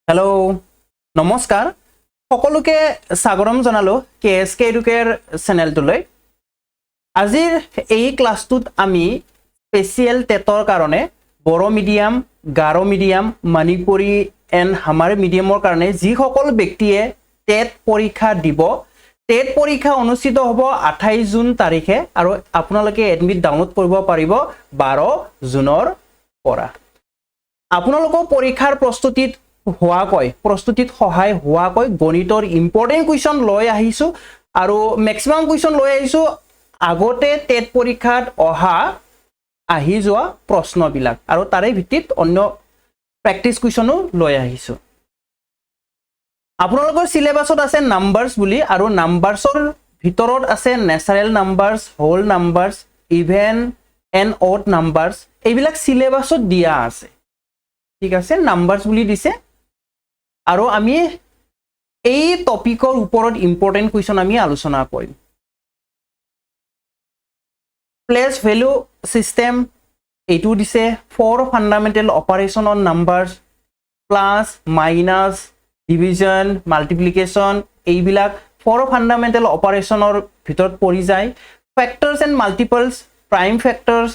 Hello नमस्कार সকলোকে স্বাগতম জনালো কেএসকে এডুকেয়াৰ চেনেলটোলৈ আজিৰ এই ক্লাছটোত আমি স্পেশাল টেটৰ কাৰণে Bodo medium Garo medium Manipuri and Hmar মিডিয়ামৰ কাৰণে যি সকল ব্যক্তিয়ে টেট পৰীক্ষা দিব টেট পৰীক্ষা অনুষ্ঠিত হ'ব 28 জুন তাৰিখে আৰু আপোনালোকে এডমিট ডাউনলোড কৰিব পাৰিব 12 জুনৰ পৰা আপোনালোকৰ পৰীক্ষাৰ প্ৰস্তুতিত প্ৰস্তুতিত সহায় হোৱাকৈ গণিতৰ ইম্পৰ্টেন্ট কুৱেশ্যন লৈ আহিছো আৰু ম্যাক্সিমাম কুৱেশ্যন লৈ আহিছো আগতে টেট পৰীক্ষাত আহি যোৱা প্ৰশ্নবিলাক আৰু তাৰে ভিত্তিত অন্য প্ৰেক্টিস কুৱেশ্যনো লৈ আহিছো আপোনালোকৰ সিলেবাসত আছে নাম্বাৰস বুলি আৰু নাম্বাৰসৰ ভিতৰত আছে ন্যাচাৰেল নাম্বাৰস হোল নাম্বাৰস ইভেন এণ্ড অড নাম্বাৰস এইবিলাক সিলেবাসত দিয়া আছে ঠিক আছে নাম্বাৰস বুলি দিছে আৰু আমি এই টপিকৰ ওপৰত ইম্পৰ্টেন্ট কুৱেশ্যন আমি আলোচনা কৰিম প্লেস ভ্যালু সিস্টেম এইটো দিছে four fundamental operation on numbers plus minus division multiplication এইবিলাক ফৰ ফান্ডামেন্টাল অপাৰেশনৰ ভিতৰত পৰি যায় factors and multiples prime factors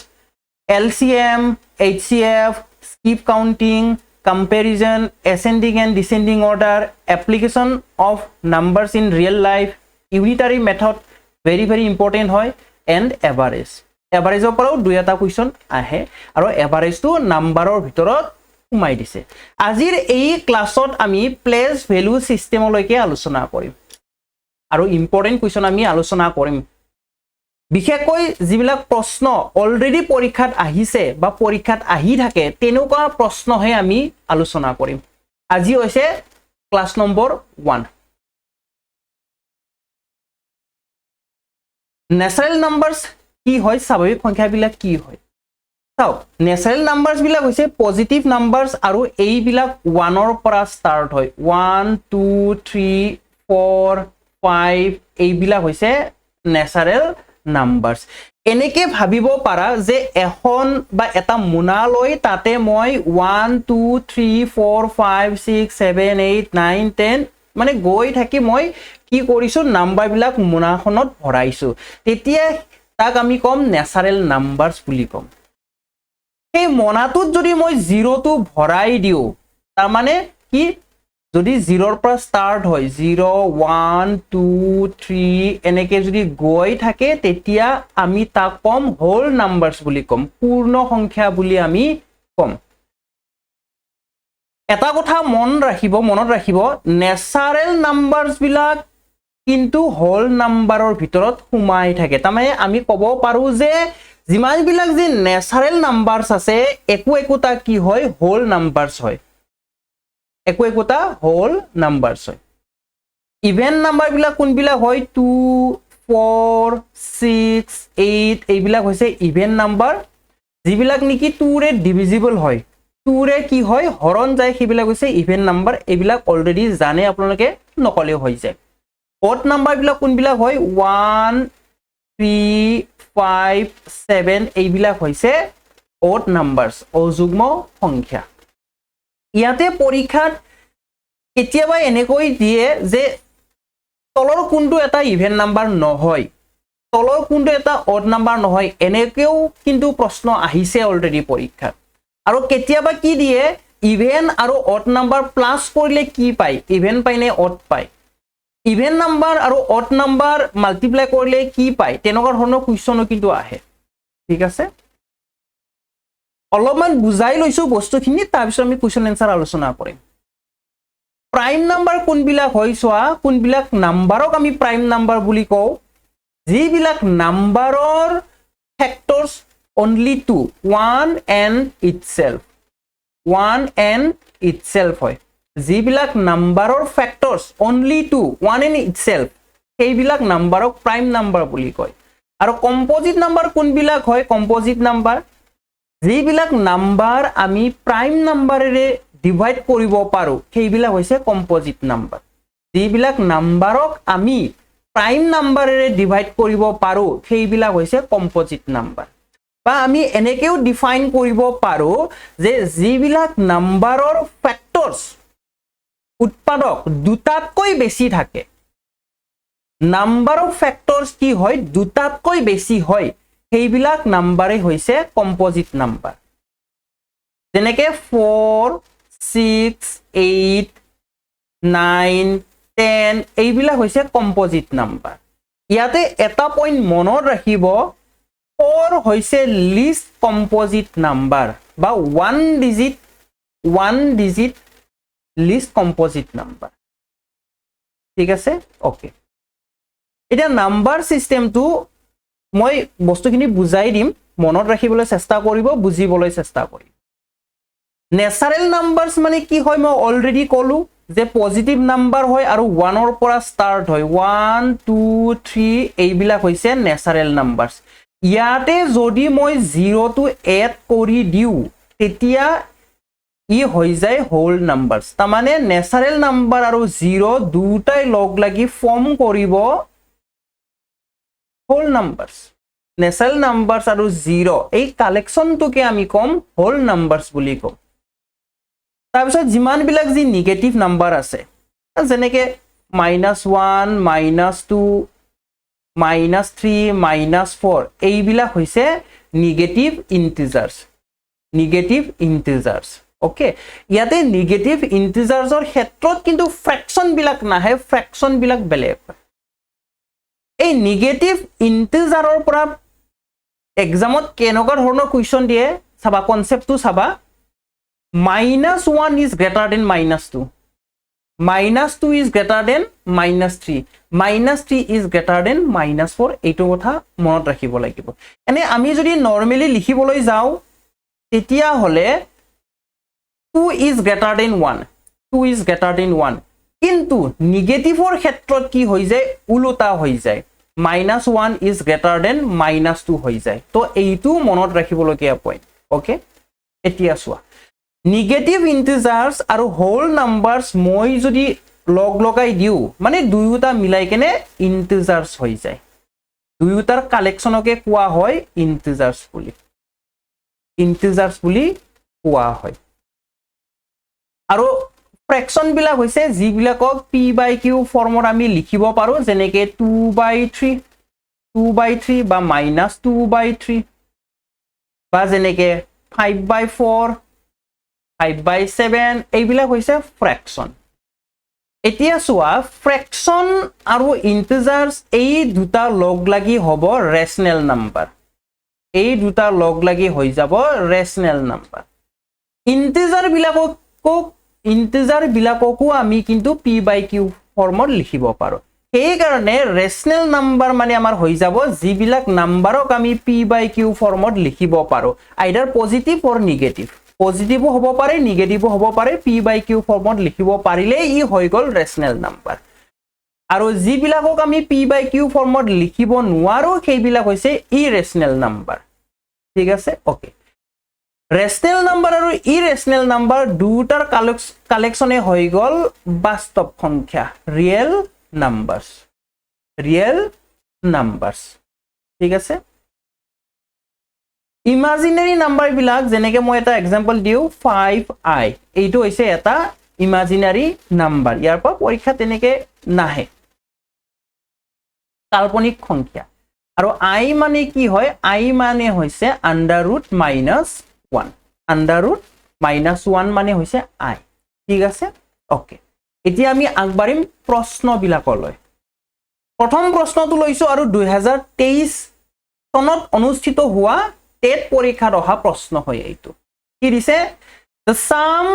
LCM HCF skip counting comparison ascending and descending order application of numbers in real life unitary method very important হয় and average এভাৰেজৰ পৰাও দুই এটা question আহে আৰু এভাৰেজটো নাম্বাৰৰ ভিতৰত সোমাই দিছে আজিৰ এই ক্লাছত আমি প্লেস ভ্যালু সিস্টেমলৈকে আলোচনা কৰিম আৰু ইম্পৰ্টেন্ট কুৱেশ্যন আমি আলোচনা কৰিম বিশেষকৈ যিবিলাক প্ৰশ্ন অলৰেডি পৰীক্ষাত আহিছে বা পৰীক্ষাত আহি থাকে তেনেকুৱা প্ৰশ্নহে আমি আলোচনা কৰিম আজি হৈছে ক্লাছ নম্বৰ 1 ন্যাচাৰেল নাম্বাৰস কি হয় স্বাভাৱিক সংখ্যাবিলাক কি হয় চাও ন্যাচাৰেল নাম্বাৰস বিলাক হৈছে পজিটিভ নাম্বাৰস আৰু এইবিলাক 1 ৰ পৰা ষ্টাৰ্ট হয় 1 2 3 4 5 এইবিলাক হৈছে ন্যাচাৰেল নাম্বাৰস এনেকে ভাবিব পাৰা যে এখন বা এটা মোনা লৈ তাতে মই 1 2 3 4 5 6 7 8 9 10 মানে গৈ থাকি মই কি কৰিছো নাম্বাৰ বিলাক মোনাখনত ভৰাইছো তেতিয়া তাক আমি কম ন্যাচাৰেল নাম্বাৰস বুলি কম এই মোনাটোত যদি মই 0 টো ভৰাই দিও তাৰ মানে কি যদি 0 ৰ পৰা ষ্টাৰ্ট হয় 0 1 2 3 এনেকে যদি গৈ থাকে তেতিয়া আমি তাক কম হোল নাম্বাৰস বুলি কম পূৰ্ণ সংখ্যা বুলি আমি কম এটা কথা মনত ৰাখিব ন্যাচাৰেল নাম্বাৰস বিলাক কিন্তু হোল নাম্বাৰৰ ভিতৰত সোমাই থাকে তাৰমানে আমি ক'ব পাৰো যে যিমান বিলাক যে ন্যাচাৰেল নাম্বাৰস আছে একোটা কি হয় হোল নাম্বাৰস হয় একোটা হোল নাম্বাৰস হয় ইভেন নাম্বাৰ বিলাক কোনবিলাক হয় 2 4 6 8 এইবিলাক হৈছে ইভেন নাম্বাৰ যিবিলাক নেকি 2 ৰে ডিভিজিবল হয় 2 ৰে কি হয় হৰণ যায় সেইবিলাক হৈছে ইভেন নাম্বাৰ এইবিলাক অলৰেডি জানে আপোনালোকে নকলেও হৈ যায় অড নাম্বাৰ বিলাক কোনবিলাক হয় 1 3 5 7 এইবিলাক হৈছে অড নাম্বাৰস অযুগ্ম সংখ্যা ইয়াতে পৰীক্ষাত কেতিয়াবা এনেকৈ দিয়ে যে তলৰ কোনটো এটা ইভেন নাম্বাৰ নহয় তলৰ কোনটো এটা অড নাম্বাৰ নহয় এনেকেও কিন্তু প্ৰশ্ন আহিছে অলৰেডি পৰীক্ষাত আৰু কেতিয়াবা কি দিয়ে ইভেন আৰু অড নাম্বাৰ প্লাস কৰিলে কি পায় ইভেন পায় নে অড পায় ইভেন নাম্বাৰ আৰু অড নাম্বাৰ মাল্টিপ্লাই কৰিলে কি পায় তেনেকুৱা ধৰণৰ কুৱেশ্যনো কিন্তু আহে ঠিক আছে অলপমান বুজাই লৈছো বস্তুখিনি তাৰ পিছত আমি কুৱেশ্যন এনসাৰ আলোচনা কৰিম প্ৰাইম নাম্বাৰ কোনবিলাক হয় সোৱা কোনবিলাক নাম্বাৰক আমি প্ৰাইম নাম্বাৰ বুলি কও যিবিলাক নাম্বাৰৰ ফ্যাক্টৰস only 2 1 and itself হয় যিবিলাক নাম্বাৰৰ ফ্যাক্টৰস only 2 1 and itself সেইবিলাক নাম্বাৰক প্ৰাইম নাম্বাৰ বুলি কয় আৰু কম্পোজিট নাম্বাৰ কোনবিলাক হয় কম্পোজিট নাম্বাৰ যিবিলাক নাম্বাৰ আমি প্ৰাইম নাম্বাৰেৰে ডিভাইড কৰিব পাৰো সেইবিলাক হৈছে কম্পোজিট নাম্বাৰ যিবিলাক নাম্বাৰক আমি প্ৰাইম নাম্বাৰেৰে ডিভাইড কৰিব পাৰো সেইবিলাক হৈছে কম্পোজিট নাম্বাৰ বা আমি এনেকেও ডিফাইন কৰিব পাৰো যে যিবিলাক নাম্বাৰৰ ফ্যাক্টৰস উৎপাদক দুটাতকৈ বেছি থাকে নাম্বাৰ অফ ফ্যাক্টৰস কি হয় দুটাতকৈ বেছি হয় সেইবিলাক নাম্বাৰে হৈছে কম্পোজিট নাম্বাৰ যেনেকে 4 6 8 9 10 এইবিলাক হৈছে কম্পোজিট নাম্বাৰ ইয়াতে এটা পইণ্ট মনত ৰাখিব 4 হৈছে লিষ্ট কম্পোজিট নাম্বাৰ বা one digit list composite number ঠিক আছে ওকে এটা নাম্বাৰ সিস্টেমটো মই বস্তুখিনি বুজাই দিম মনত ৰাখিবলৈ চেষ্টা কৰিব বুজিবলৈ চেষ্টা কৰিম ন্যাচাৰেল নাম্বাৰস মানে কি হয় মই অলৰেডি ক'লো যে পজিটিভ নাম্বাৰ হয় আৰু 1 ৰ পৰা স্টাৰ্ট হয় 1 2 3 এইবিলাক হৈছে ন্যাচাৰেল নাম্বাৰস ইয়াতে যদি মই 0 টো এড কৰি দিও তেতিয়া ই হৈ যায় হোল নাম্বাৰস তাৰ মানে ন্যাচাৰেল নাম্বাৰ আৰু 0 দুটাই লগ লাগি ফৰ্ম কৰিব হোল নাম্বাৰস ন্যাচাৰেল নাম্বাৰস আৰু 0 এই কালেকশনটোকে আমি কম হোল নাম্বাৰস বুলি কম তাৰ পিছত যিমান বিলাক যি নেগেটিভ নাম্বাৰ আছে যেনেকে -1 -2 -3 -4 এইবিলাক হৈছে নেগেটিভ ইন্টিজাৰ্স ওকে ইয়াতে নেগেটিভ ইন্টিজাৰ্সৰ ক্ষেত্ৰত কিন্তু ফ্ৰেকশন বিলাক নাহে ফ্ৰেকশন বিলাক বেলেগ এই নেগেটিভ ইন্টিজাৰৰ পৰা এক্সামত কেনেকুৱা ধৰণৰ কোৱেশ্চন দিয়ে চাবা কনসেপ্টটো চাবা -1 is greater than -2 -2 is greater than -3 -3 is greater than -4 এইটো কথা মনত ৰাখিব লাগিব এনে আমি যদি নৰমালি লিখিবলৈ যাও তেতিয়া হলে 2 is greater than 1 কিন্তু নেগেটিভৰ ক্ষেত্ৰত কি হৈ যায় উল্টা হৈ যায় -1 is greater than -2 হৈ যায় তো এইটো মনত ৰাখিবলগীয়া পইণ্ট ওকে এতিয়া চোৱা নেগেটিভ ইন্টিজাৰ্স আৰু হোল নাম্বাৰস মই যদি লগ লগাই দিও মানে দুয়োটা মিলাই কেনে ইন্টিজাৰ্স হৈ যায় দুয়োটাৰ কালেকশনকে কোৱা হয় ইন্টিজাৰ্স বুলি কোৱা হয় আৰু ফ্ৰেকশন বিলাক হৈছে যিবিলাকক p/q ফৰ্মত আমি লিখিব পাৰো যেনেকে 2/3 বা -2/3 বা যেনেকে 5/4 5/7 এইবিলাক হৈছে ফ্ৰেকশন এতিয়া চোৱা ফ্ৰেকশন আৰু ইন্টিজাৰ্স এই দুটা লগ লাগি হ'ব ৰেশনেল নাম্বাৰ এই দুটা লগ লাগি হৈ যাব ৰেশনেল নাম্বাৰ ইন্টিজাৰ বিলাককো আমি কিন্তু p/q ফৰ্মত লিখিব পাৰো সেই কাৰণে ৰেশনেল নাম্বাৰ মানে আমাৰ হৈ যাব যিবিলাক নাম্বাৰক আমি p/q ফৰ্মত লিখিব পাৰো আইদাৰ পজিটিভ অৰ নেগেটিভ পজিটিভ হ'ব পাৰে নেগেটিভ হ'ব পাৰে p/q ফৰ্মত লিখিব পাৰিলে ই হৈ গল ৰেশনেল নাম্বাৰ আৰু যিবিলাকক আমি p/q ফৰ্মত লিখিব নোৱাৰো সেইবিলাক হৈছে ইৰেশনেল নাম্বাৰ ঠিক আছে ওকে ৰেশনেল নাম্বাৰ আৰু ইৰেশনেল নাম্বাৰ দুটাৰ কালেকশনে হৈ গল বাস্তৱ সংখ্যা ৰিয়েল নাম্বাৰস ঠিক আছে ইমাজিনাৰী নাম্বাৰ বিলাক যেনেকে মই এটা এক্সাম্পল দিও 5i এইটো হৈছে এটা ইমাজিনাৰী নাম্বাৰ ইয়াৰ পৰা পৰীক্ষা তেনেকে নাহে কাল্পনিক সংখ্যা আৰু i মানে কি হয় i মানে হৈছে √-1 মানে হৈছে i ঠিক আছে ওকে এতিয়া আমি আগবাঢ়িম প্ৰশ্ন বিলাকলৈ প্ৰথম প্ৰশ্নটো লৈছো আৰু 2023 চনত অনুষ্ঠিত হোৱা টেট পৰীক্ষাত অহা প্ৰশ্ন হয় এইটো কি দিছে the sum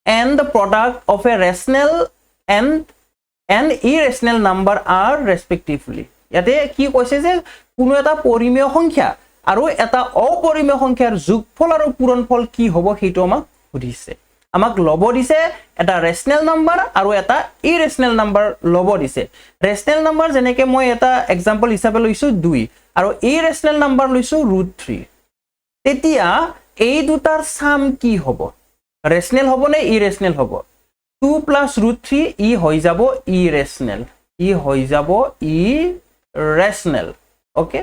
and the product of a rational and irrational number are respectively ইয়াতে কি কৈছে যে কোনো এটা পৰিমেয় সংখ্যা আৰু এটা অপৰিমেয় সংখ্যাৰ যোগফল আৰু পূৰণফল কি হ'ব সেইটো আমাক সুধিছে আমাক লব দিছে এটা ৰেশনেল নাম্বাৰ আৰু এটা ইৰেশনেল নাম্বাৰ লব দিছে ৰেশনেল নাম্বাৰ যেনেকে মই এটা এক্সাম্পল হিচাপে লৈছো 2 আৰু ইৰেশনেল নাম্বাৰ লৈছো √3 তেতিয়া এই দুটাৰ সাম কি হ'ব ৰেশনেল হ'ব নে ইৰেশনেল হ'ব 2 + √3 ই হৈ যাব ইৰেশনেল ওকে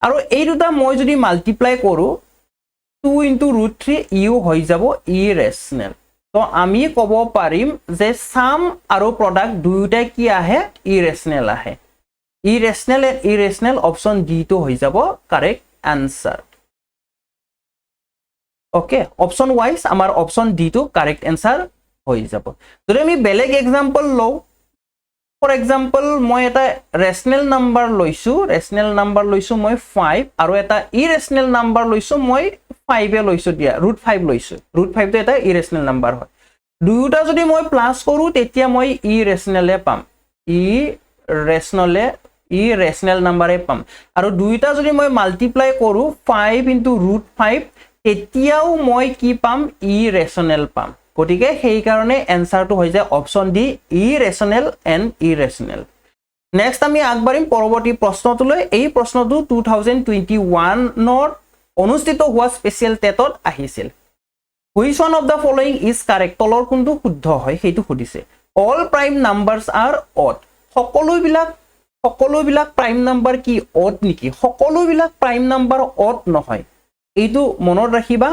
আৰু এই দুটা মই যদি মাল্টিপ্লাই কৰো 2 * √3 ইও হৈ যাব ইৰেশনেল তো আমি ক'ব পাৰিম যে সাম আৰু প্ৰডাক্ট দুয়োটাই কি আহে ইৰেশনেল আহে ইৰেশনেল অপশন ডি টো হৈ যাব correct answer okay option wise আমাৰ অপশন ডি টো কাৰেক্ট আনসাৰ হৈ যাব যদি আমি বেলেগ এক্সাম্পল লওঁ ফৰ এক্সাম্পল মই এটা ৰেশনেল নাম্বাৰ লৈছো মই 5 আৰু এটা ইৰেশনেল নাম্বাৰ লৈছো মই 5 এ লৈছো দিয়া √5 লৈছো √5 টো এটা ইৰেশনেল নাম্বাৰ হয় দুয়োটা যদি মই প্লাস কৰো তেতিয়া মই ইৰেশনেলে পাম ইৰেশনেল নাম্বাৰে পাম আৰু দুয়োটা যদি মই মাল্টিপ্লাই কৰো 5 * √5 তেতিয়াও মই কি পাম ইৰেশনেল পাম গতিকে সেই কাৰণে এনসাৰটো হৈ যায় অপশন ডি ইৰেশনেল এন্ড ইৰেশনেল নেক্সট আমি আগবাঢ়িম পৰৱৰ্তী প্ৰশ্নটোলৈ এই প্ৰশ্নটো 2021 নৰ অনুষ্ঠিত হোৱা স্পেশাল টেটত আহিছিল which one of the following is correct তলৰ কোনটো শুদ্ধ হয় সেইটো সুধিছে all prime numbers are odd সকলোবিলাক প্ৰাইম নাম্বাৰ কি odd নেকি সকলোবিলাক প্ৰাইম নাম্বাৰ odd নহয় এইটো মনত ৰাখিবা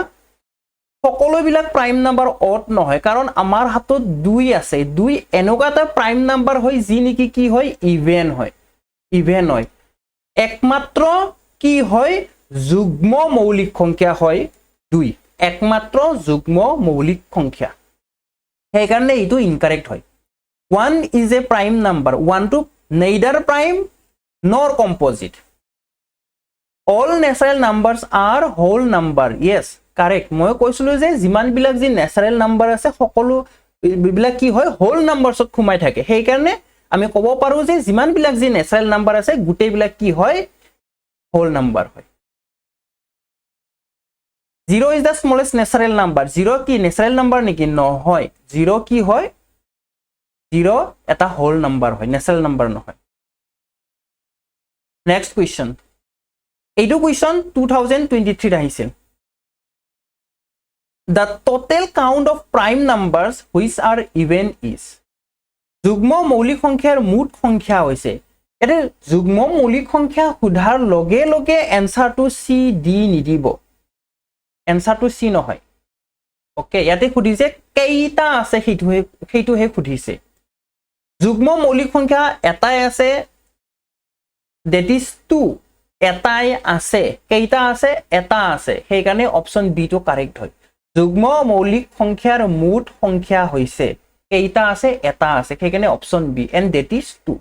সকলোবিলাক প্ৰাইম নাম্বাৰ odd নহয় কাৰণ আমাৰ হাতত 2 আছে 2 এনেকুৱা এটা প্ৰাইম নাম্বাৰ হয় যি নেকি কি হয় ইভেন হয় একমাত্ৰ কি হয় যুগ্ম মৌলিক সংখ্যা হয় 2 একমাত্ৰ যুগ্ম মৌলিক সংখ্যা সেই কাৰণে এইটো ইনকাৰেক্ট হয় 1 is a prime number 1 to neither prime nor composite all natural numbers are whole number yes correct মই কৈছিলো যে যিমান বিলাক যি ন্যাচাৰাল নাম্বাৰ আছে সকলো বিলাক কি হয় হোল নাম্বাৰছত খুমাই থাকে সেই কাৰণে আমি ক'ব পাৰো যে যিমান বিলাক যি ন্যাচাৰাল নাম্বাৰ আছে গুটেই বিলাক কি হয় হোল নাম্বাৰ হয় 0 is the smallest natural number 0 কি natural number নেকি নহয় 0 কি হয় 0 এটা হোল নাম্বাৰ হয় natural number নহয় next question এইটো question 2023 আহিছিল the total count of prime numbers which are even is যুগ্ম মৌলিক সংখ্যাৰ মুঠ সংখ্যা হৈছে এতে যুগ্ম মৌলিক সংখ্যা সুধাৰ লগে লগে এনসাৰটো সি ডি নিদিব এনসাৰটো সি নহয় ওকে ইয়াতে খুদিছে কেইটা আছে সেইটোহে খুদিছে যুগ্ম মৌলিক সংখ্যা এটাই আছে that is 2 এটাই আছে কেইটা আছে এটা আছে সেই কাৰণে অপচন বি টো কাৰেক্ট হয় যুগ্ম মৌলিক সংখ্যাৰ মুঠ সংখ্যা হৈছে কেইটা আছে এটা আছে সেই কাৰণে option B and that is 2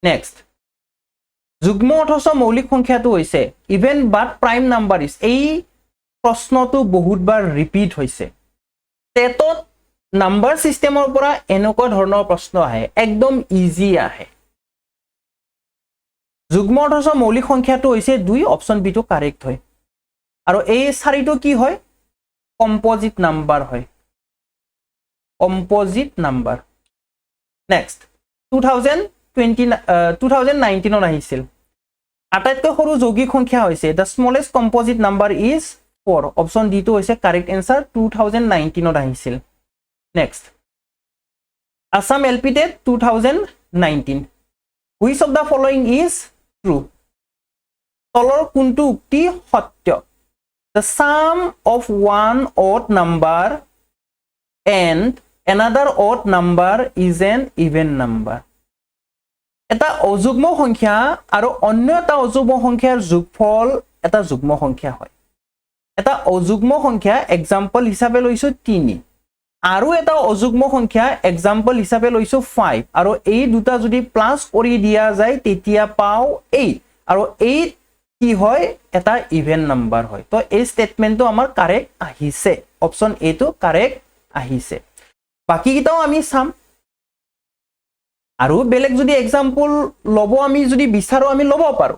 next যুগ্ম অথচ মৌলিক সংখ্যাটো হৈছে even but prime number is এই প্ৰশ্নটো বহুতবাৰ ৰিপিট হৈছে টেটত নাম্বাৰ সিস্টেমৰ পৰা এনেকুৱা ধৰণৰ প্ৰশ্ন আহে একদম ইজি আহে যুগ্ম অথচ মৌলিক সংখ্যাটো হৈছে 2 অপচন বি টো কাৰেক্ট হয় আৰু এই চাৰিটো কি হয় কম্পোজিট নাম্বাৰ হয় কম্পোজিট নাম্বাৰ নেক্সট 2019 ত আহিছিল আটাইতকৈ সৰু যৌগিক সংখ্যা হৈছে the smallest composite number is 4 option D টো হৈছে কাৰেক্ট আনসাৰ 2019 ত আহিছিল next Assam LP TET 2019 which of the following is true তলৰ কোনটো উক্তি সত্য the sum of one odd number and another odd number is an even number এটা অযুগ্ম সংখ্যা আৰু অন্য এটা অযুগ্ম সংখ্যাৰ যোগফল এটা যুগ্ম সংখ্যা হয় এটা অযুগ্ম সংখ্যা এক্সাম্পল হিচাপে লৈছো 3 আৰু এটা অযুগ্ম সংখ্যা এক্সাম্পল হিচাপে লৈছো 5 আৰু এই দুটা যদি প্লাস কৰি দিয়া যায় তেতিয়া পাও 8 আৰু 8 কি হয় এটা ইভেন নাম্বাৰ হয় তো এই স্টেটমেন্টটো আমাৰ কাৰেক্ট আহিছে অপচন এ টো কাৰেক্ট আহিছে বাকি কিটাও আমি চাম আৰু বেলেগ যদি এক্সাম্পল লব আমি যদি বিচাৰো আমি লব পাৰো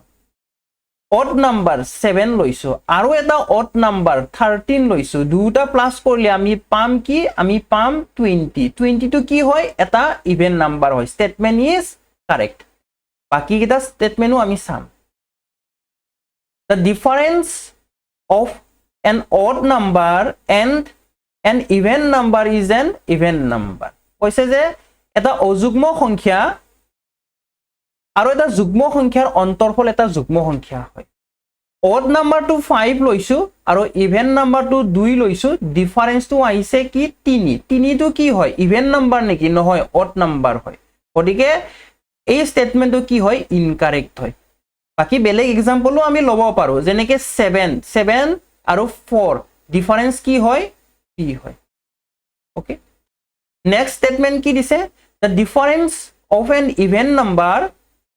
অড নাম্বাৰ 7 লৈছো আৰু এটা অড নাম্বাৰ 13 লৈছো দুটা প্লাস কৰিলে আমি পাম কি আমি পাম 20 টো কি হয় এটা ইভেন নাম্বাৰ হয় স্টেটমেন্ট ইজ কাৰেক্ট বাকি কিটা স্টেটমেন্টও আমি চাম the difference of an odd number and an even number is an even number কৈছে যে এটা অযুগ্ম সংখ্যা আৰু এটা যুগ্ম সংখ্যাৰ অন্তৰফল এটা যুগ্ম সংখ্যা হয় অড নাম্বাৰটো 5 লৈছো আৰু ইভেন নাম্বাৰটো 2 লৈছো ডিফাৰেন্সটো আহিছে কি 3 3টো কি হয় ইভেন নাম্বাৰ নেকি নহয় অড নাম্বাৰ হয় গতিকে এই স্টেটমেন্টটো কি হয় ইনকাৰেক্ট হয় বাকি বেলেগ এক্সাম্পলও আমি লব পাৰো যেনেকে 7 আৰু 4 ডিফাৰেন্স কি হয় 3 হয় ওকে নেক্সট স্টেটমেন্ট কি দিছে the difference of an even number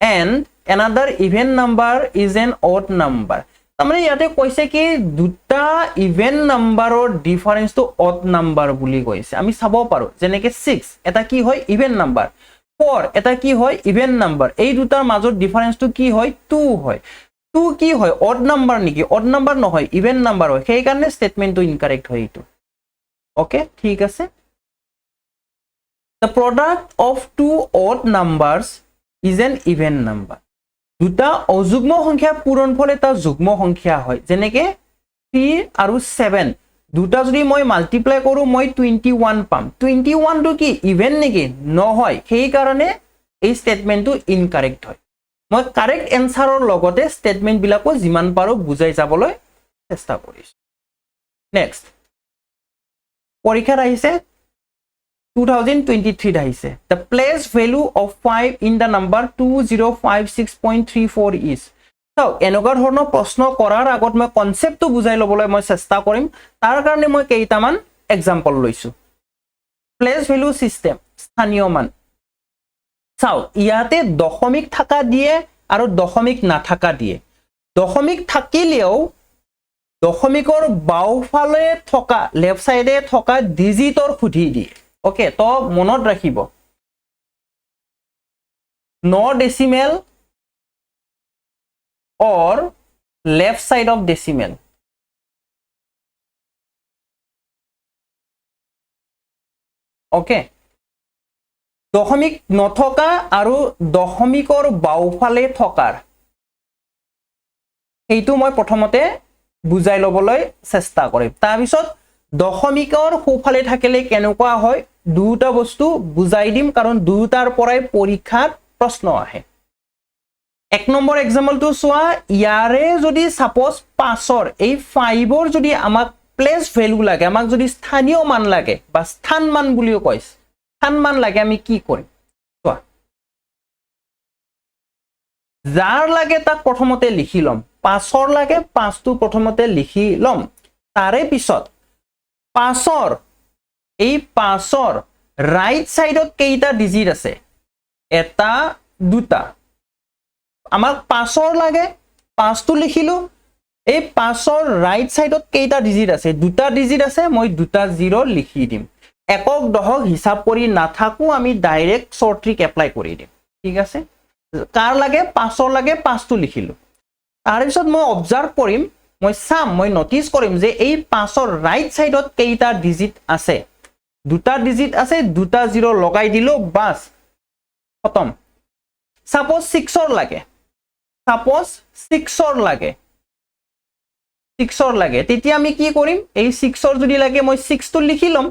and another even number is an odd number তাৰমানে ইয়াতে কৈছে কি দুটা ইভেন নাম্বাৰৰ ডিফাৰেন্সটো অড নাম্বাৰ বুলি কৈছে আমি চাব পাৰো যেনেকে 6 এটা কি হয় ইভেন নাম্বাৰ 4 এটা কি হয় ইভেন নাম্বাৰ এই দুটাৰ মাজৰ ডিফাৰেন্সটো কি হয় 2 হয় 2 কি হয় অড নাম্বাৰ নেকি অড নাম্বাৰ নহয় ইভেন নাম্বাৰ হয় সেই কাৰণে স্টেটমেন্টটো ইনকাৰেক্ট হয় এইটো ওকে ঠিক আছে The product of two odd numbers is an even number. দুটা অযুগ্ম সংখ্যা পূৰণফল এটা যুগ্ম সংখ্যা হয় যেনেকে 3 আৰু 7 দুটা যদি মই মাল্টিপ্লাই কৰো মই 21 পাম 21 টো কি ইভেন নেকি নহয় সেই কাৰণে এই স্টেটমেন্টটো ইনকাৰেক্ট হয় মই কাৰেক্ট এনসাৰৰ লগতে স্টেটমেন্ট বিলাকো যিমান পাৰো বুজাই যাবলৈ চেষ্টা কৰিছো নেক্সট পৰীক্ষাত আহিছে 2023 আহিছে the place value of 5 in the number 2056.34 is so এনেকুৱা ধৰণৰ প্ৰশ্ন কৰাৰ আগত মই কনসেপ্টটো বুজাই লবলৈ মই চেষ্টা কৰিম তাৰ কাৰণে মই কেইটামান এক্সাম্পল লৈছো প্লেস ভ্যালু সিস্টেম স্থানীয় মান চাও ইয়াতে দশমিক থাকা দিয়ে আৰু দশমিক নাথাকা দিয়ে দশমিক থাকিলেও দশমিকৰ বাওফালে থকা লেফট সাইডে থকা ডিজিটৰ খুধি দিয়ে ওকে তো মনত ৰাখিব 9 decimal or left side of decimal okay দশমিক নথকা আৰু দশমিকৰ বাওফালে থকাৰ এইটো মই প্ৰথমতে বুজাই লবলৈ চেষ্টা কৰিম তাৰ পিছত দশমিকৰ সোফালে থাকিলে কেনেকুৱা হয় দুটা বস্তু বুজাই দিম কাৰণ দুটাৰ পৰাই পৰীক্ষাত প্ৰশ্ন আহে এক নম্বৰ এক্সাম্পলটো চোৱা ইয়াৰে যদি সাপোজ 5ৰ এই 5ৰ যদি আমাক প্লেস ভ্যালু লাগে আমাক যদি স্থানীয় মান লাগে বা স্থান মান বুলিও কয় স্থান মান লাগে আমি কি কৰিম চোৱা যাৰ লাগে তাক প্ৰথমতে লিখি লম 5ৰ লাগে 5টো প্ৰথমতে লিখি লম তাৰে পিছত 5ৰ এই 5ৰ ৰাইট সাইডত কেইটা ডিজিট আছে এটা দুটা আমাক 5ৰ লাগে 5টো লিখিলো এই 5ৰ ৰাইট সাইডত কেইটা ডিজিট আছে দুটা ডিজিট আছে মই দুটা 0 লিখি দিম একক দহক হিসাব কৰি নাথাকো আমি ডাইৰেক্ট শৰ্ট ট্ৰিক এপ্লাই কৰি দিম ঠিক আছে কাৰ লাগে 5ৰ লাগে 5টো লিখিলো তাৰ পিছত মই অবজাৰ্ভ কৰিম মই চাম মই নটিস কৰিম যে এই 5ৰ ৰাইট সাইডত কেইটা ডিজিট আছে দুটা ডিজিট আছে দুটা 0 লগাই দিলো বাস খতম সাপোজ 6ৰ লাগে সাপোজ 6ৰ লাগে তেতিয়া আমি কি কৰিম এই 6ৰ যদি লাগে মই 6টো লিখি লম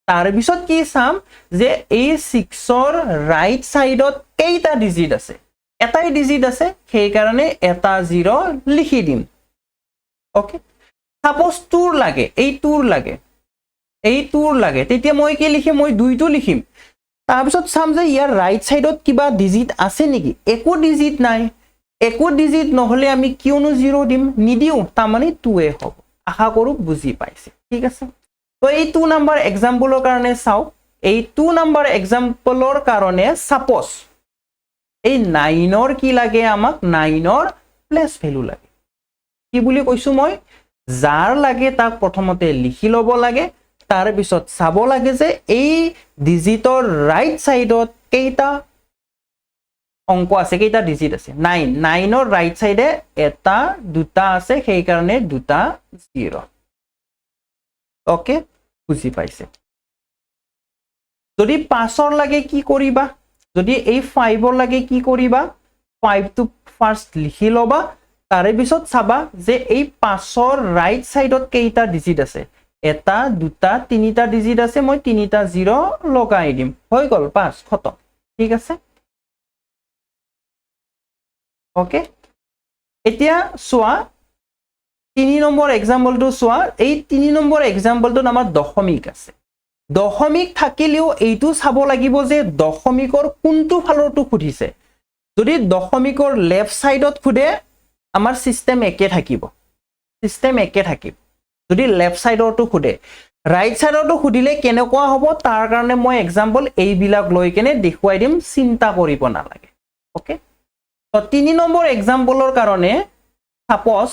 তাৰ পিছত কি চাম যে এই 6ৰ ৰাইট সাইডত কেইটা ডিজিট আছে এটাই ডিজিট আছে সেই কাৰণে এটা 0 লিখি দিম ওকে সাপোজ 2ৰ লাগে এই 2ৰ লাগে তেতিয়া মই কি লিখিম মই 2টো লিখিম তাৰ পিছত চাম যে ইয়াৰ ৰাইট সাইডত কিবা ডিজিট আছে নেকি একো ডিজিট নাই একো ডিজিট নহলে আমি কিয়নো 0 দিম নিদিও তাৰমানে 2 এ হ'ব আশা কৰো বুজি পাইছে ঠিক আছে তো এই 2 নম্বৰ এক্সাম্পলৰ কাৰণে চাও এই 2 নম্বৰ এক্সাম্পলৰ কাৰণে সাপোজ এই 9ৰ কি লাগে আমাক 9ৰ প্লেস ভ্যালু লাগে কি বুলি কৈছো মই যাৰ লাগে তাক প্ৰথমতে লিখি লব লাগে তাৰ পিছত চাব লাগে যে এই ডিজিটৰ ৰাইট সাইডত কেইটা অংক আছে কেইটা ডিজিট আছে 9ৰ ৰাইট সাইডে এটা দুটা আছে সেই কাৰণে দুটা 0 ওকে বুজি পাইছে যদি 5ৰ লাগে কি কৰিবা যদি এই 5ৰ লাগে কি কৰিবা 5 টো ফাৰ্স্ট লিখি লবা তাৰে পিছত চাবা যে এই 5ৰ ৰাইট সাইডত কেইটা ডিজিট আছে এটা দুটা তিনিটা ডিজিট আছে মই তিনিটা 0 লগাই দিম হৈ গল 5 খতম ঠিক আছে ওকে এতিয়া সোয়া 3 নম্বৰ এক্সাম্পলটো চোৱা এই 3 নম্বৰ এক্সাম্পলটোত আমাৰ দশমিক আছে দশমিক থাকিলেও এইটো চাব লাগিব যে দশমিকৰ কোনটো ফালৰটো খুদিছে যদি দশমিকৰ লেফট সাইডত খুদে আমাৰ সিস্টেম একে থাকিব যদি লেফট সাইডৰটো খুদে ৰাইট সাইডৰটো খুদিলে কেনেকুৱা হ'ব তাৰ কাৰণে মই এক্সাম্পল এই বিলাক লৈ কেনে দেখুৱাই দিম চিন্তা কৰিব নালাগে ওকে তো 3 নম্বৰ এক্সাম্পলৰ কাৰণে সাপোজ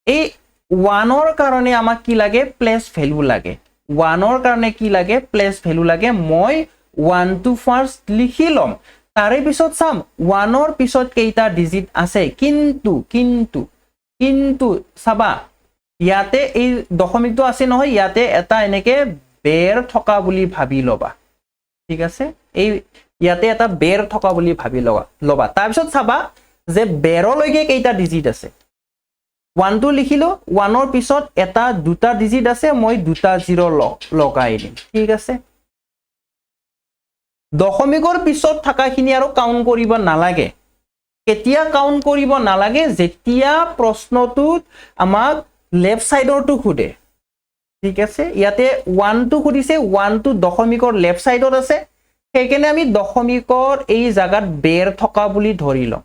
এই 1 ৰ কাৰণে আমাক কি লাগে প্লেস ভ্যালু লাগে 1 ৰ কাৰণে কি লাগে প্লেস ভ্যালু লাগে মই 1 টো ফাৰ্স্ট লিখি লম তাৰে পিছত চাম 1 ৰ পিছত কেইটা ডিজিট আছে কিন্তু চাবা ইয়াতে এই দশমিকটো আছে নহয় ইয়াতে এটা এনেকে বেৰ থকা বুলি ভাবি লবা ঠিক আছে এই ইয়াতে এটা বেৰ থকা বুলি ভাবি লবা তাৰ পিছত চাবা যে বেৰলৈকে কেইটা ডিজিট আছে 1 টো লিখিলো 1 ৰ পিছত এটা দুটা ডিজিট আছে মই দুটা 0 লগাই দিম ঠিক আছে দশমিকৰ পিছত থাকাখিনি আৰু কাউন্ট কৰিব নালাগে কেতিয়া কাউন্ট কৰিব নালাগে যেতিয়া প্ৰশ্নটোত আমাক লেফট সাইডৰটো খুদে ঠিক আছে ইয়াতে 1 টো খুদিছে 1 টো দশমিকৰ লেফট সাইডত আছে সেইকাৰণে আমি দশমিকৰ এই জায়গাত বেৰ থকা বুলি ধৰি লম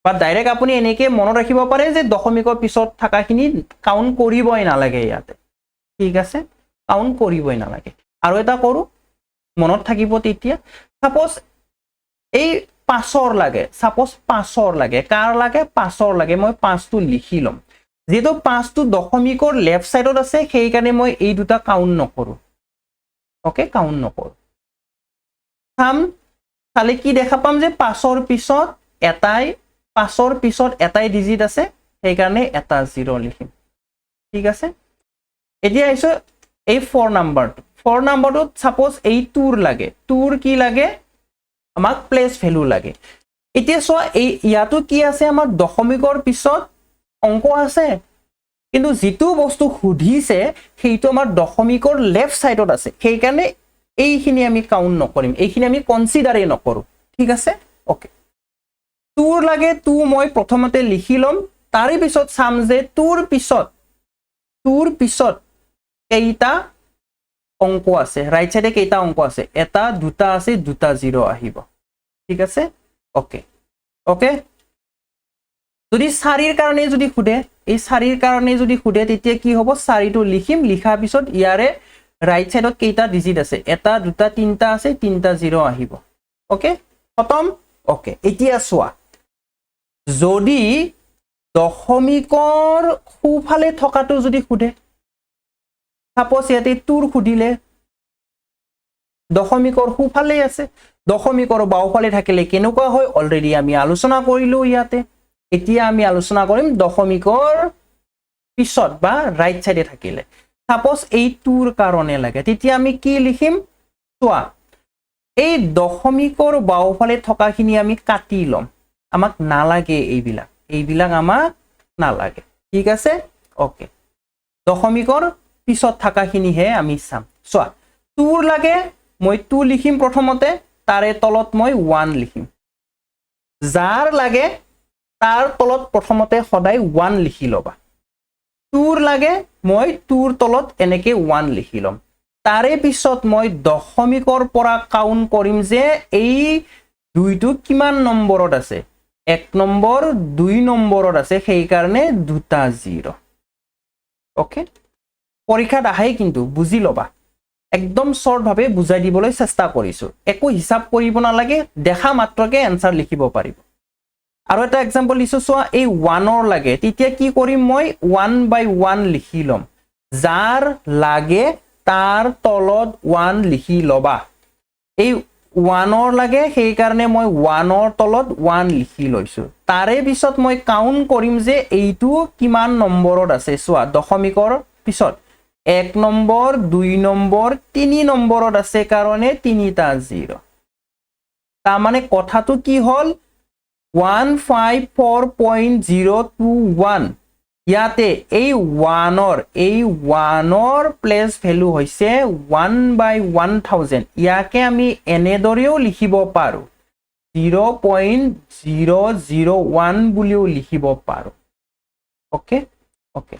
বা ডাইৰেক্ট আপুনি এনেকে মনত ৰাখিব পাৰে যে দশমিকৰ পিছত থাকাখিনি কাউন্ট কৰিবই নালাগে ইয়াতে ঠিক আছে কাউন্ট কৰিবই নালাগে আৰু এটা কৰো মনত থাকিব তেতিয়া সাপোজ এই 5 লাগে সাপোজ 5 লাগে কাৰ লাগে 5 লাগে মই 5 টো লিখি লম যেটো 5 টো দশমিকৰ লেফট সাইডত আছে সেই কাৰণে মই এই দুটা কাউন্ট নকৰো ওকে কাউন্ট নকৰো সাম খালি কি দেখা পাম যে 5 ৰ পিছত এটাই ডিজিট আছে সেই কাৰণে এটা 0 লিখিম ঠিক আছে এতিয়া আইছো এই 4 নম্বৰটো সাপোজ এই 2 লাগে 2 কি লাগে আমাক প্লেস ভ্যালু লাগে এতিয়া সো এই ইয়াটো কি আছে আমাৰ দশমিকৰ পিছত অংক আছে কিন্তু যেটো বস্তু খুদিছে সেইটো আমাৰ দশমিকৰ লেফট সাইডত আছে সেই কাৰণে এইখিনি আমি কাউন্ট নকৰিম এইখিনি আমি কনসিডাৰে নকৰো ঠিক আছে ওকে 2 লাগে 2 মই প্ৰথমতে লিখি লম তাৰে পিছত চাম যে 2 ৰ পিছত কেইটা অংক আছে রাইট সাইডে কেইটা অংক আছে এটা দুটা আছে দুটা 0 আহিব ঠিক আছে ওকে যদি 4 ৰ কাৰণে যদি খুদে এই 4 ৰ কাৰণে যদি খুদে তেতিয়া কি হ'ব 4 টো লিখিম লিখাৰ পিছত ইয়াৰে রাইট সাইডত কেইটা ডিজিট আছে এটা দুটা তিনটা আছে তিনটা 0 আহিব ওকে খতম ওকে এতিয়া চোৱা যদি দশমিকৰ খুফালে থকাটো যদি খুদে সাপোজ ইয়াতে 2 খুদিলে দশমিকৰ খুফালে আছে দশমিকৰ বাওফালে থাকিলে কেনেকুৱা হয় অলৰেডি আমি আলোচনা কৰিলো ইয়াতে এতিয়া আমি আলোচনা কৰিম দশমিকৰ পিছত বা ৰাইট সাইডে থাকিলে সাপোজ এই 2 ৰ কাৰণে লাগে তেতিয়া আমি কি লিখিম চোৱা এই দশমিকৰ বাওফালে থকাখিনি আমি কাটি লম আমাক নালাগে এইবিলাক আমাক নালাগে ঠিক আছে ওকে দশমিকৰ পিছত থাকাখিনি হে আমি চাম চোৱা 2 লাগে মই 2 লিখিম প্ৰথমতে তাৰে তলত মই 1 লিখিম যাৰ লাগে তাৰ তলত প্ৰথমতে সদায় 1 লিখি লবা 2 লাগে মই 2 ৰ তলত এনেকে 1 লিখি লম তাৰে পিছত মই দশমিকৰ পৰা কাউন্ট কৰিম যে এই দুইটো কিমান নম্বৰত আছে 1 নম্বৰ 2 নম্বৰত আছে সেই কাৰণে দুটা 0 ওকে পৰীক্ষাত আহে কিন্তু বুজি লবা একদম শৰ্ট ভাবে বুজাই দিবলৈ চেষ্টা কৰিছো একো হিসাব কৰিব নালাগে দেখা মাত্ৰকে আনসাৰ লিখিব পাৰিব আৰু এটা এক্সাম্পল দিছো চোৱা এই 1 ৰ লাগে তেতিয়া কি কৰিম মই 1/1 লিখি লম যাৰ লাগে তাৰ তলত 1 লিখি লবা এই 1 ৰ লাগে সেই কাৰণে মই 1 ৰ তলত 1 লিখি লৈছো তাৰে পিছত মই কাউন্ট কৰিম যে এইটো কিমান নম্বৰত আছে চোৱা দশমিকৰ পিছত 1 নম্বৰ 2 নম্বৰ 3 নম্বৰত আছে কাৰণে তিনিটা 0 তাৰ মানে কথাটো কি হল 154.021 ইয়াতে এই 1 ৰ প্লেস ভ্যালু হৈছে 1/1000 ইয়াকে আমি এনেদৰেও লিখিব পাৰো 0.001 বুলিও লিখিব পাৰো ওকে ওকে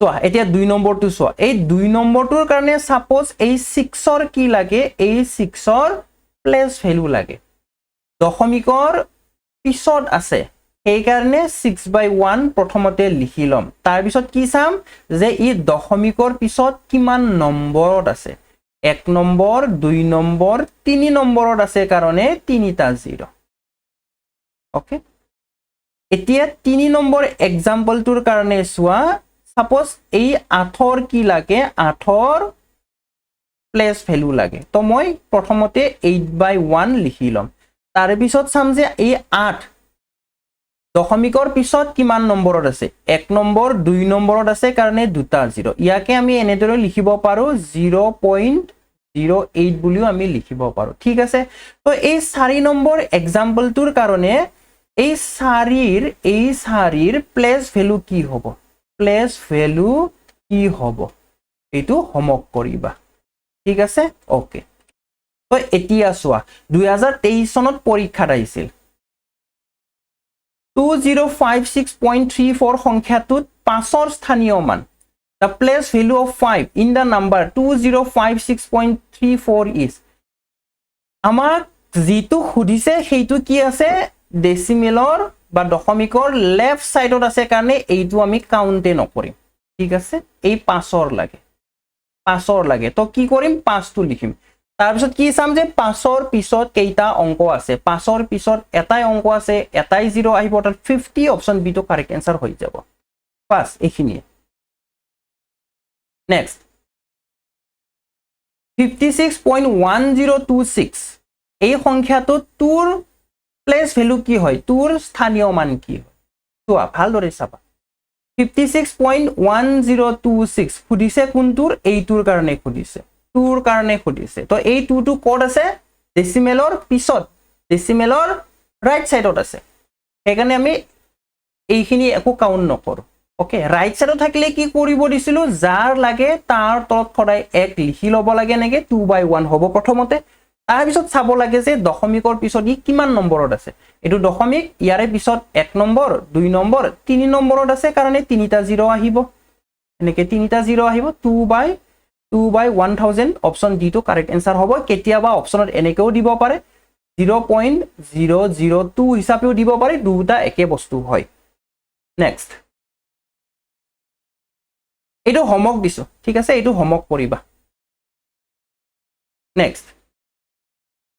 চোৱা এতিয়া 2 নম্বৰটো চোৱা এই 2 নম্বৰটোৰ কাৰণে সাপোজ এই 6 ৰ কি লাগে এই 6 ৰ প্লেস ভ্যালু লাগে দশমিকৰ পিছত আছে সেই কাৰণে 6/1 প্ৰথমতে লিখি লম তাৰ পিছত কি চাম যে ই দশমিকৰ পিছত কিমান নম্বৰত আছে 1 নম্বৰ 2 নম্বৰ 3 নম্বৰত আছে কাৰণে 3টা 0 ওকে এতিয়া 3 নম্বৰ এক্সাম্পলটোৰ কাৰণে চোৱা সাপোজ এই 8 ৰ কি লাগে 8 ৰ প্লেস ভ্যালু লাগে তো মই প্ৰথমতে 8/1 লিখি লম তাৰ পিছত চাম যে এই 8 দশমিকৰ পিছত কিমান নম্বৰত আছে 1 নম্বৰ 2 নম্বৰত আছে কাৰণে দুটা 0 ইয়াকে আমি এনেদৰে লিখিব পাৰো 0.08 বুলিও আমি লিখিব পাৰো ঠিক আছে তো এই 4 নম্বৰ এক্সাম্পলটোৰ কাৰণে এই 4ৰ প্লেস ভ্যালু কি হ'ব প্লেস ভ্যালু কি হ'ব এটো হোমৱৰ্ক কৰিবা ঠিক আছে ওকে তো এতিয়া চোৱা 2023 চনত পৰীক্ষাত আহিছিল 2056.34 সংখ্যাটোত 5ৰ স্থানীয় মান the place value of 5 in the number 2056.34 is আমাক যেটো খুদিছে সেইটো কি আছে ডেসিমেলৰ বা দশমিকৰ লেফট সাইডত আছে কাৰণে এইটো আমি কাউন্টে নকৰিম ঠিক আছে এই 5ৰ লাগে তো কি কৰিম 5 টো লিখিম তাৰ পিছত কি চাম যে 5ৰ পিছত কেইটা অংক আছে 5ৰ পিছত এটাই অংক আছে এটাই 0 আহিব তাত 50 অপচন বি টো কারেক্ট आंसर হৈ যাব পাস এইখিনি নেক্সট 56.1026 এই সংখ্যাটো তোৰ প্লেস ভ্যালু কি হয় তোৰ স্থানীয় মান কি হয় চোৱা ভালদৰে চাবা 56.1026 খুদিছে কোনটোৰ এইটোৰ কাৰণে খুদিছে টুৰ কাৰণে খুদিছে তো এই টুটো কোড আছে ডেসিমেলৰ পিছত ডেসিমেলৰ ৰাইট সাইডত আছে সেইকাৰণে আমি এইখিনি একো কাউন্ট নকৰো ওকে ৰাইট সাইডত থাকিলে কি কৰিব দিছিলো যাৰ লাগে তাৰ তলত সদায় 1 লিখি লব লাগে নেকি 2/1 হ'ব প্ৰথমতে তাৰ পিছত চাব লাগে যে দশমিকৰ পিছত ই কিমান নম্বৰত আছে এটো দশমিক ইয়াৰে পিছত 1 নম্বৰ 2 নম্বৰ 3 নম্বৰত আছে কাৰণে 3টা 0 আহিব এনেকে 3টা 0 আহিব 2/1000 অপশন ডি টো কারেক্ট आंसर হ'ব কেতিয়াবা অপশনত এনেকেও দিব পাৰে 0.002 হিচাপেও দিব পাৰে দুটা একে বস্তু হয় নেক্সট এটো হোমৱৰ্ক দিছো ঠিক আছে এটো হোমৱৰ্ক কৰিবা নেক্সট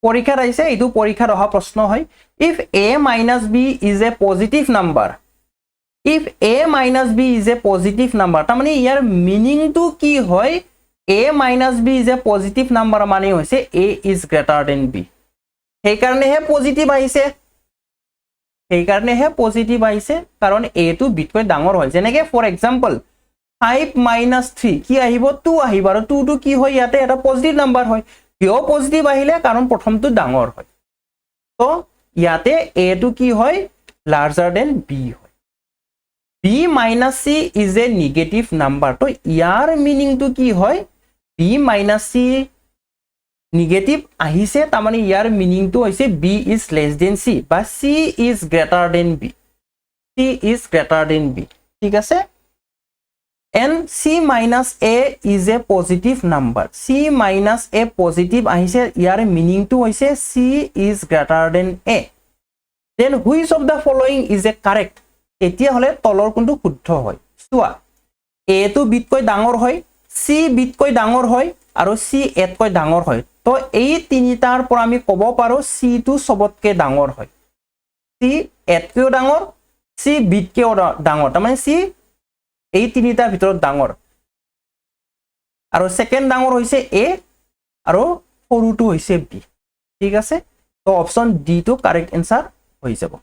পৰীক্ষাত আহিছে এটো পৰীক্ষাত অহা প্ৰশ্ন হয় if a minus b is a positive number if a minus b is a positive number তাৰ মানে ইয়াৰ মিনিং টো কি হয় a minus b is a positive number মানে হৈছে a is greater than b সেই কাৰণে হে পজিটিভ আহিছে কাৰণ a টো বিতকৈ ডাঙৰ হয় যেনেকৈ ফৰ এক্সাম্পল 5 minus 3 কি আহিব 2 আহিব আৰু 2 টো কি হয় ইয়াতে এটা পজিটিভ নাম্বাৰ হয় কিয় পজিটিভ আহিলে কাৰণ প্ৰথমটো ডাঙৰ হয় তো ইয়াতে a টো কি হয় লাৰ্জাৰ দেন b হয় b minus c is a negative number তো ইয়াৰ মিনিং টো কি হয় b minus c negative আহিছে তাৰ মানে ইয়াৰ মিনিং টো হৈছে b is less than c বা c is greater than b ঠিক আছে and c minus a is a positive number c minus a positive আহিছে ইয়াৰ মিনিং টো হৈছে c is greater than a then which of the following is a correct এতিয়া হলে তলৰ কোনটো শুদ্ধ হয় চোৱা a টো বিতকৈ ডাঙৰ হয় c বিতকৈ ডাঙৰ হয় আৰু c a তকৈ ডাঙৰ হয় তো এই তিনিটাৰ পৰা আমি ক'ব পাৰো c টো সবতকৈ ডাঙৰ হয় c a তকৈও ডাঙৰ c বিতকৈও ডাঙৰ তাৰ মানে c এই তিনিটাৰ ভিতৰত ডাঙৰ আৰু সেকেন্ড ডাঙৰ হৈছে a আৰু সৰুটো হৈছে b ঠিক আছে তো অপচন ডি টো কাৰেক্ট आंसर হৈ যাব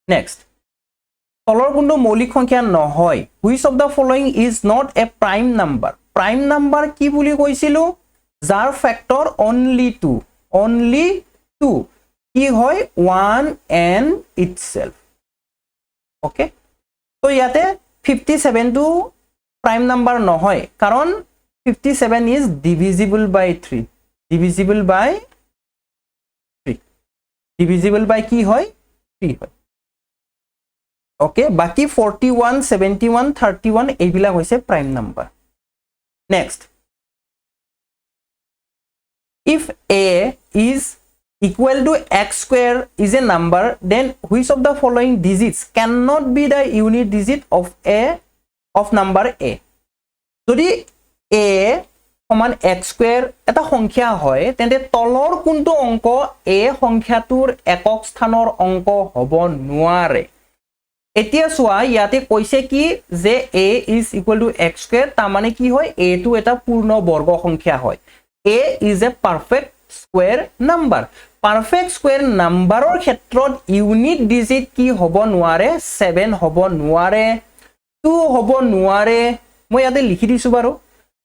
নেক্সট তলৰ কোনটো মৌলিক সংখ্যা নহয় which of the following is not a prime number prime number কি বুলি কৈছিলো যাৰ ফ্যাক্টৰ only 2 কি হয় 1 and itself ওকে তো ইয়াতে 57 টো prime number নহয় কাৰণ 57 is divisible by 3 divisible by কি হয় 3 হয় ওকে বাকি 41 71 31 এইবিলাক হৈছে prime number next if a is equal to x square is a number then which of the following digits cannot be the unit digit of number a যদি a সমান x square এটা সংখ্যা হয় তেন্তে তলৰ কোনটো অংক a সংখ্যাটোৰ একক স্থানৰ অংক হ'ব নোৱাৰে এতিয়া চোৱা ইয়াতে কৈছে কি যে a is equal to x square তাৰ মানে কি হয় a টো এটা পূৰ্ণ বৰ্গ সংখ্যা হয় a is a perfect square number perfect square numberৰ ক্ষেত্ৰত ইউনিট ডিজিট কি হ'ব নোৱাৰে 7 হ'ব নোৱাৰে 2 হ'ব নোৱাৰে মই ইয়াতে লিখি দিছো বাৰু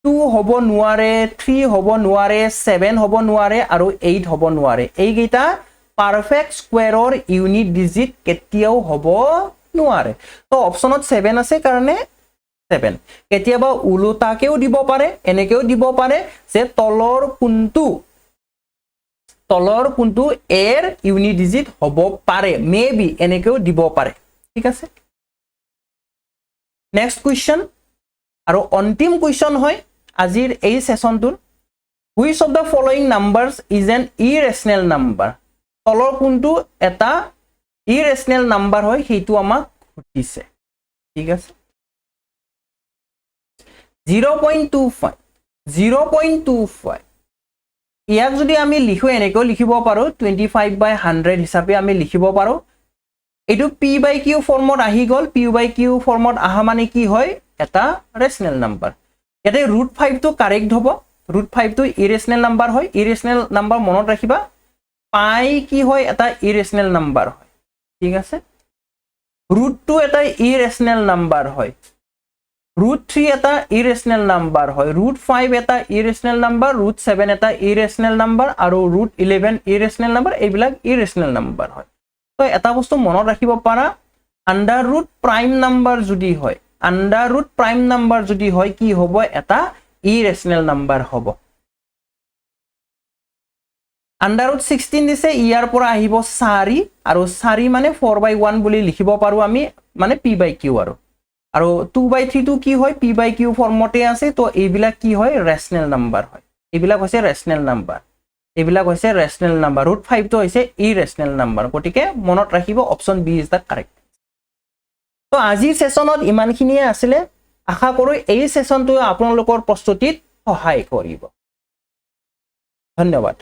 2 হ'ব নোৱাৰে 3 হ'ব নোৱাৰে 7 হ'ব নোৱাৰে আৰু 8 হ'ব নোৱাৰে এইকেইটা পাৰফেক্ট স্কয়াৰৰ ইউনিট ডিজিট কেতিয়াও হ'ব নোৱাৰে তো অপচনত 7 আছে কাৰণে 7 কেতিয়াবা উলুটাকেও দিব পাৰে এনেকেও দিব পাৰে যে তলৰ কোনটো এৰ ইউনিট ডিজিট হ'ব পাৰে মেবি এনেকেও দিব পাৰে ঠিক আছে নেক্সট কোৱেশ্চন আৰু অন্তিম কোৱেশ্চন হয় আজিৰ এই সেশনটোৰ which of the following numbers is an irrational number তলৰ কোনটো এটা irrational number হয় সেইটো আমাক সুধিছে ঠিক আছে 0.25 ইয়াক যদি আমি লিখো এনেকৈ লিখিব পাৰো 25/100 হিচাপে আমি লিখিব পাৰো এটো p/q ফৰ্মত আহি গল p/q ফৰ্মত আহা মানে কি হয় এটা ৰেশনাল নাম্বাৰ ইয়াতে √5 টো কাৰেক্ট হ'ব √5 টো ইৰেশনাল নাম্বাৰ হয় ইৰেশনাল নাম্বাৰ মনত ৰাখিবা পাই কি হয় এটা ইৰেশনাল নাম্বাৰ হয় ঠিক আছে √2 এটা ইৰেশনাল নাম্বাৰ হয় √3 এটা ইৰেশনাল নাম্বাৰ হয় √5 এটা ইৰেশনাল নাম্বাৰ √7 এটা ইৰেশনাল নাম্বাৰ আৰু √11 ইৰেশনাল নাম্বাৰ এইবিলাক ইৰেশনাল নাম্বাৰ হয় তো এটা বস্তু মনত ৰাখিব পাৰা আন্ডাৰ ৰুট প্ৰাইম নাম্বাৰ যদি হয় আন্ডাৰ ৰুট প্ৰাইম নাম্বাৰ যদি হয় কি হ'ব এটা ইৰেশনাল নাম্বাৰ হ'ব আন্ডাৰ ৰুট 16 দিছে ইয়াৰ পৰা আহিব 4 আৰু 4 মানে 4/1 বুলি লিখিব পাৰো আমি মানে p/q আৰু 2/3 টো কি হয় p/q ফৰ্মতে আছে তো এইবিলাক কি হয় ৰেশনাল নাম্বাৰ হয় এইবিলাক হৈছে ৰেশনাল নাম্বাৰ এইবিলাক হৈছে ৰেশনাল নাম্বাৰ √5 টো হৈছে ইৰেশনাল নাম্বাৰ গটিকে মনত ৰাখিব option B is the correct তো আজিৰ সেশনত ইমানখিনিয়ে আছিল আশা কৰো এই সেশনটো আপোনালোকৰ প্ৰস্তুতিত সহায় কৰিব ধন্যবাদ